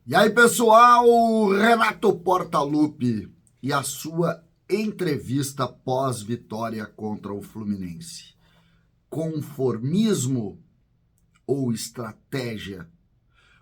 E aí, pessoal, Renato Portaluppi e a sua entrevista pós-vitória contra o Fluminense. Conformismo ou estratégia?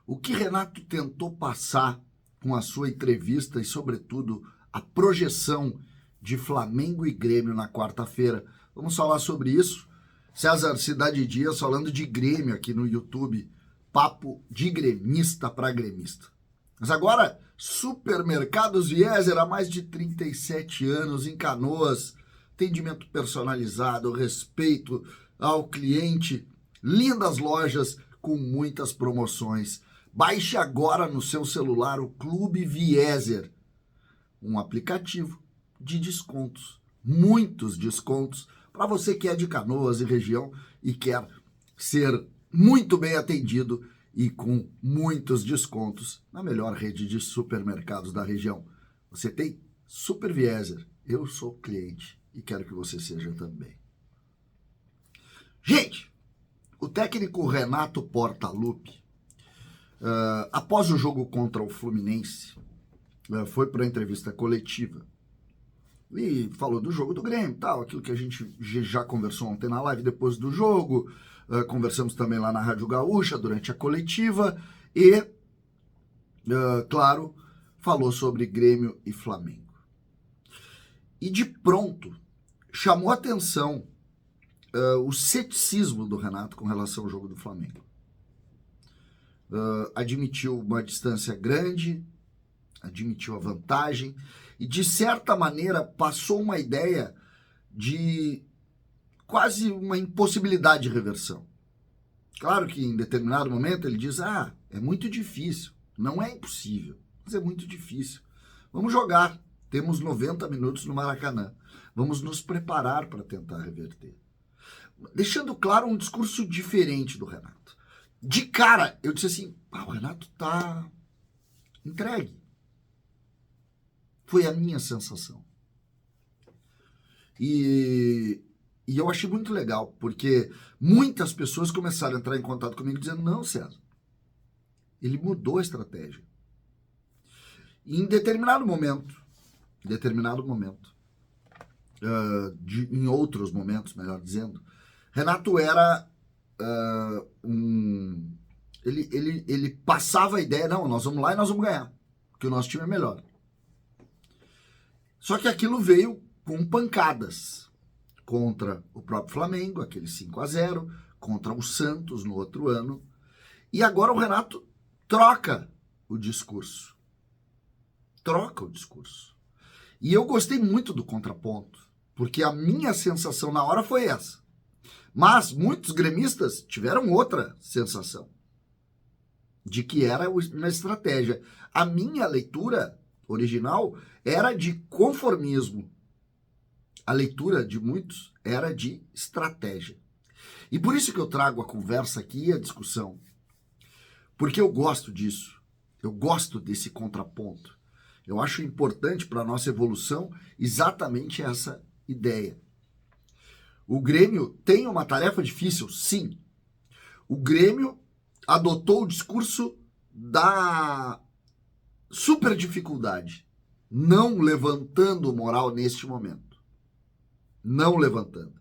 O que Renato tentou passar com a sua entrevista e, sobretudo, a projeção de Flamengo e Grêmio na quarta-feira? Vamos falar sobre isso. César Cidade Dias falando de Grêmio aqui no YouTube. Papo de gremista para gremista. Mas agora, Supermercados Vieser, há mais de 37 anos, em Canoas, atendimento personalizado, respeito ao cliente, lindas lojas com muitas promoções. Baixe agora no seu celular o Clube Vieser, um aplicativo de descontos, muitos descontos, para você que é de Canoas e região e quer ser muito bem atendido e com muitos descontos na melhor rede de supermercados da região. Você tem Super Vieser. Eu sou cliente e quero que você seja também. Gente, o técnico Renato Portaluppi, após o jogo contra o Fluminense, foi para a entrevista coletiva e falou do jogo do Grêmio, tal, aquilo que a gente já conversou ontem na live depois do jogo. Conversamos também lá na Rádio Gaúcha durante a coletiva e, claro, falou sobre Grêmio e Flamengo. E de pronto chamou a atenção o ceticismo do Renato com relação ao jogo do Flamengo. Admitiu uma distância grande, admitiu a vantagem e, de certa maneira, passou uma ideia de quase uma impossibilidade de reversão. Claro que em determinado momento ele diz, é muito difícil, não é impossível, mas é muito difícil. Vamos jogar, temos 90 minutos no Maracanã, vamos nos preparar para tentar reverter. Deixando claro um discurso diferente do Renato. De cara, eu disse assim, o Renato tá entregue. Foi a minha sensação. E eu achei muito legal, porque muitas pessoas começaram a entrar em contato comigo dizendo, não, César, ele mudou a estratégia. E em determinado momento, em outros momentos, melhor dizendo, Renato era ele passava a ideia, não, nós vamos lá e nós vamos ganhar, porque o nosso time é melhor. Só que aquilo veio com pancadas. Contra o próprio Flamengo, aquele 5-0, contra o Santos no outro ano. E agora o Renato troca o discurso. E eu gostei muito do contraponto, porque a minha sensação na hora foi essa. Mas muitos gremistas tiveram outra sensação, de que era uma estratégia. A minha leitura original era de conformismo. A leitura de muitos era de estratégia. E por isso que eu trago a conversa aqui e a discussão. Porque eu gosto disso. Eu gosto desse contraponto. Eu acho importante para a nossa evolução exatamente essa ideia. O Grêmio tem uma tarefa difícil, sim. O Grêmio adotou o discurso da super dificuldade, não levantando o moral neste momento. Não levantando,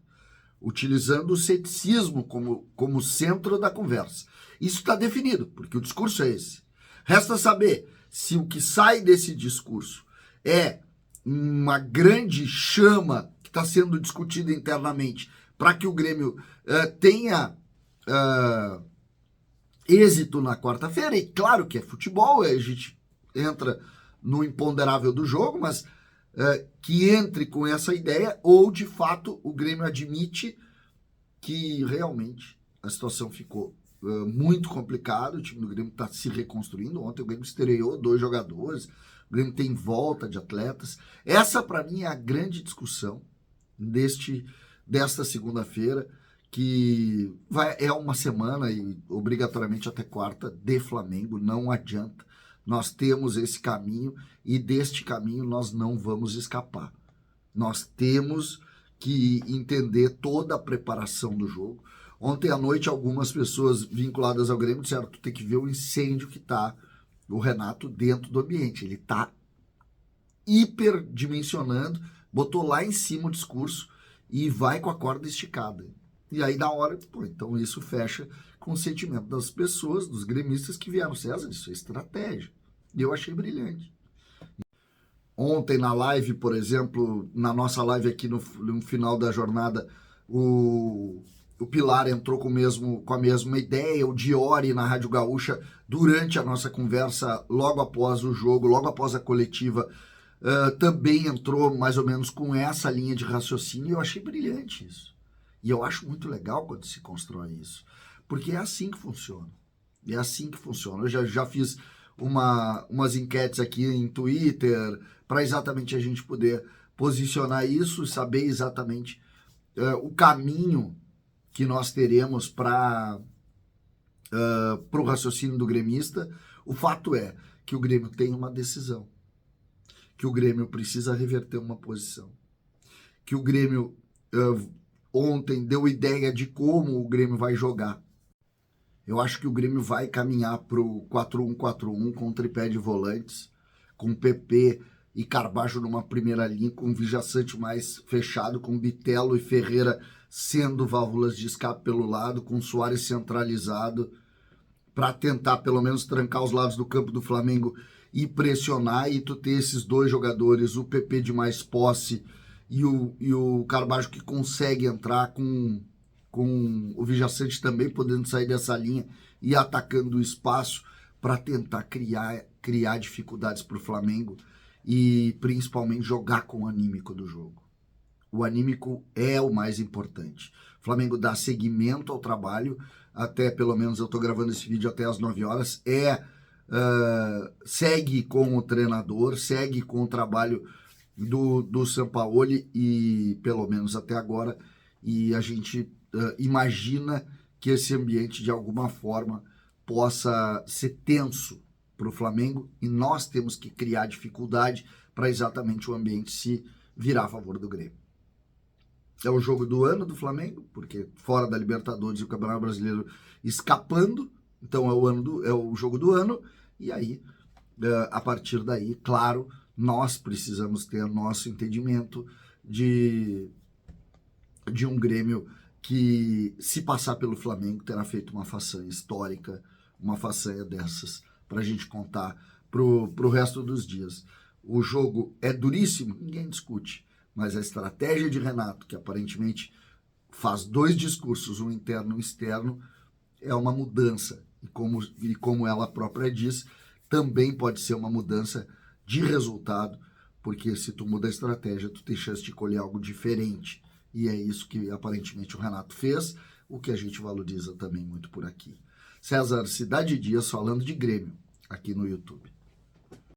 utilizando o ceticismo como centro da conversa. Isso está definido, porque o discurso é esse. Resta saber se o que sai desse discurso é uma grande chama que está sendo discutida internamente para que o Grêmio tenha êxito na quarta-feira. E claro que é futebol, a gente entra no imponderável do jogo, mas que entre com essa ideia, ou de fato o Grêmio admite que realmente a situação ficou muito complicada, o time do Grêmio está se reconstruindo. Ontem o Grêmio estreou 2 jogadores, o Grêmio tem volta de atletas. Essa para mim é a grande discussão desta segunda-feira, que é uma semana e obrigatoriamente até quarta de Flamengo, não adianta. Nós temos esse caminho e deste caminho nós não vamos escapar. Nós temos que entender toda a preparação do jogo. Ontem à noite, algumas pessoas vinculadas ao Grêmio disseram, tu tem que ver o incêndio que está o Renato dentro do ambiente. Ele está hiperdimensionando, botou lá em cima o discurso e vai com a corda esticada. E aí, na hora, pô, então isso fecha com o sentimento das pessoas, dos gremistas que vieram. César, isso é estratégia. E eu achei brilhante. Ontem na live, por exemplo, na nossa live aqui no final da jornada, o Pilar entrou com a mesma ideia, o Diori na Rádio Gaúcha, durante a nossa conversa, logo após o jogo, logo após a coletiva, também entrou mais ou menos com essa linha de raciocínio, e eu achei brilhante isso. E eu acho muito legal quando se constrói isso, porque é assim que funciona. É assim que funciona. Eu já fiz umas enquetes aqui em Twitter para exatamente a gente poder posicionar isso, saber exatamente o caminho que nós teremos para o raciocínio do gremista. O fato é que o Grêmio tem uma decisão, que o Grêmio precisa reverter uma posição, que o Grêmio ontem deu ideia de como o Grêmio vai jogar. Eu acho que o Grêmio vai caminhar para o 4-1-4-1 com tripé de volantes, com PP e Carbajo numa primeira linha, com o Vijaçante mais fechado, com Bitelo e Ferreira sendo válvulas de escape pelo lado, com o Soares centralizado, para tentar pelo menos trancar os lados do campo do Flamengo e pressionar, e tu ter esses dois jogadores, o PP de mais posse e o Carbajo que consegue entrar com o Vijaçante também podendo sair dessa linha e atacando o espaço para tentar criar dificuldades para o Flamengo e principalmente jogar com o anímico do jogo. O anímico é o mais importante. O Flamengo dá seguimento ao trabalho, até pelo menos eu estou gravando esse vídeo até às 9 horas, segue com o treinador, segue com o trabalho do Sampaoli e pelo menos até agora, e a gente imagina que esse ambiente de alguma forma possa ser tenso para o Flamengo e nós temos que criar dificuldade para exatamente o ambiente se virar a favor do Grêmio. É o jogo do ano do Flamengo, porque fora da Libertadores e o Campeonato Brasileiro escapando, então é o jogo do ano, e aí, a partir daí, claro, nós precisamos ter nosso entendimento de um Grêmio que, se passar pelo Flamengo, terá feito uma façanha histórica, uma façanha dessas, para a gente contar pro resto dos dias. O jogo é duríssimo, ninguém discute, mas a estratégia de Renato, que aparentemente faz dois discursos, um interno e um externo, é uma mudança. E como ela própria diz, também pode ser uma mudança de resultado, porque se tu muda a estratégia, tu tem chance de colher algo diferente. E é isso que aparentemente o Renato fez, o que a gente valoriza também muito por aqui. César Cidade Dias falando de Grêmio aqui no YouTube.